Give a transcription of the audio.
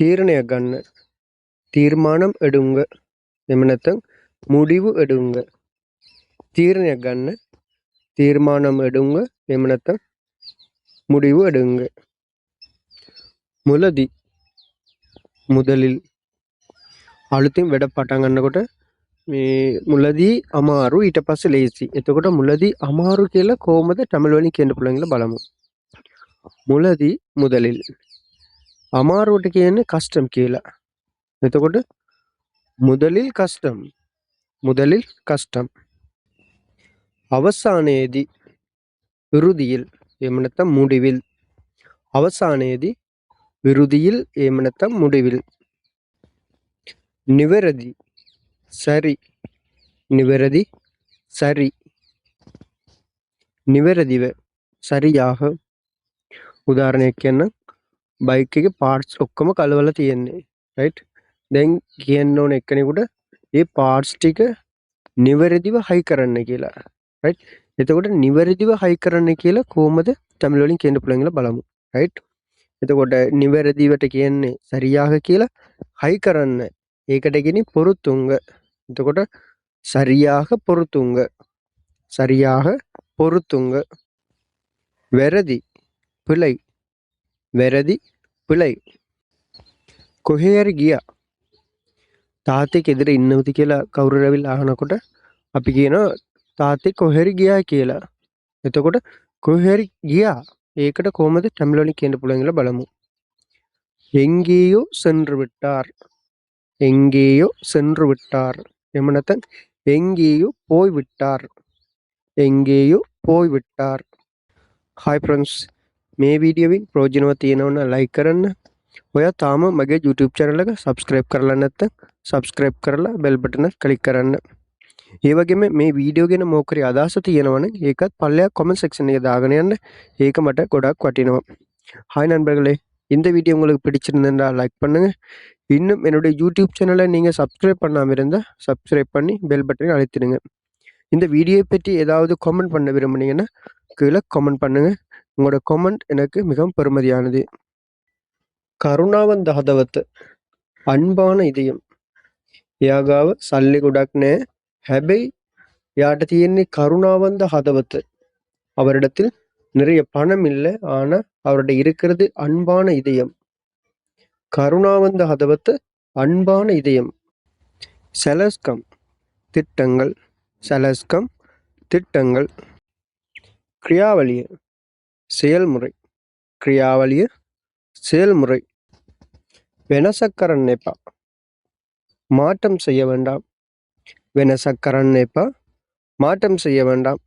තීරණයක් ගන්න. තීර්මානම් எடுங்க. එහෙම නැත්නම් முடிவு எடுங்க. තීරණයක් ගන්න. තීර්මානම් எடுங்க. එහෙම නැත්නම් முடிவு எடுங்க. මුලදී මුදලිල් අලුතින් වැඩ පටන් ගන්නකොට මේ මුලදී අමාරු ඊට පස්සේ ලේසි. එතකොට මුලදී අමාරු කියලා කොහොමද තමිල් වලින් කියන්න පුළුවන් කියලා බලමු. මුලදී මුදලිල් අමාරුවට කියන්නේ කස්ටම් කියලා. එතකොට මුදලිල් කස්ටම්. මුදලිல் கஷ்டம். අවසානයේදී විරුදිயில் එහෙම නැත්නම් முடிவில். අවසානයේදී විරුදිயில் එහෙම නැත්නම් முடிவில். නිවැරදි சரி. නිවැරදි சரி. නිවැරදිව சரியாக. උදාහරණයක් කියන්න බයික් එකේ පාර්ට්ස් ඔක්කොම කලවලා තියෙන්නේ. රයිට්. දැන් කියන්න ඕන එක්කෙනෙකුට මේ පාර්ට්ස් ටික නිවැරදිව හයි කරන්න කියලා. රයිට්. එතකොට නිවැරදිව හයි කරන්න කියලා කොහොමද තමිල් වලින් කියන්න පුළුවන් කියලා බලමු. රයිට්. එතකොට නිවැරදිවට කියන්නේ சரியாக කියලා හයි කරන්න. ඒකට කියන්නේ பொறுத்துங்க. එතකොට சரியாக பொறுத்துங்க. சரியாக பொறுத்துங்க. වැරදි පිළයි. වැරදි පිළයි. කොහේ හරි ගියා. තාත්තෙක් එදිර ඉන්නවද කියලා කවුරු රැවිලා අහනකොට අපි කියනවා තාත්තෙක් කොහේ හරි ගියා කියලා. එතකොට කොහේ හරි ගියා. ඒකට කොහොමද තමිල් වලින් කියන්න පුළුවන් කියලා බලමු. எங்கேயோ சென்று விட்டார். எங்கேயோ சென்று விட்டார். එහෙම නැත්නම් எங்கேயோ போய் விட்டார். எங்கேயோ போய் விட்டார். හායි ෆ්‍රෙන්ඩ්ස්, මේ වීඩියෝවෙන් ප්‍රයෝජනවත් තියෙනවා නම් ලයික් කරන්න. ඔයා තාම මගේ YouTube channel එක subscribe කරලා නැත්නම් subscribe කරලා bell button එක click කරන්න. ඒ වගේම මේ වීඩියෝ ගැන මොකරි අදහස තියෙනවා නම් ඒකත් පල්ලෙහා comment section එකේ දාගෙන යන්න. ඒක මට ගොඩක් වටිනවා. ஹாய் நண்பர்களே, இந்த வீடியோ உங்களுக்கு பிடிச்சிருந்தா லைக் பண்ணுங்க. இன்னும் என்னுடைய யூடியூப் சேனலை நீங்கள் சப்ஸ்கிரைப் பண்ணாமல் இருந்தால் சப்ஸ்கிரைப் பண்ணி பெல் பட்டனை அழுத்திடுங்க. இந்த வீடியோவை பற்றி ஏதாவது கமெண்ட் பண்ண விரும்புனீங்கன்னா கீழே கமெண்ட் பண்ணுங்கள். உங்களோட கமெண்ட் எனக்கு மிகவும் பெருமதியானது. කරුණාවන්ත හදවත, අන්பான இதயம். එයාගාව සල්ලි ගොඩක් නැහැ. හැබැයි යාට තියෙන්නේ கருணாவந்த ஹதவத். அவரிடத்தில் நிறைய பணம் இல்லை, ஆனால் அவருடைய இருக்கிறது அன்பான இதயம். கருணாவந்த ஹதவத், அன்பான இதயம். செலஸ்கம் திட்டங்கள். செலஸ்கம் திட்டங்கள். கிரியாவலிய செயல்முறை. கிரியாவலிய செயல்முறை. வெனசக்கரன்னேப்பா மாற்றம் செய்ய வேண்டாம். வெனசக்கரன்னேப்பா மாற்றம் செய்ய வேண்டாம்.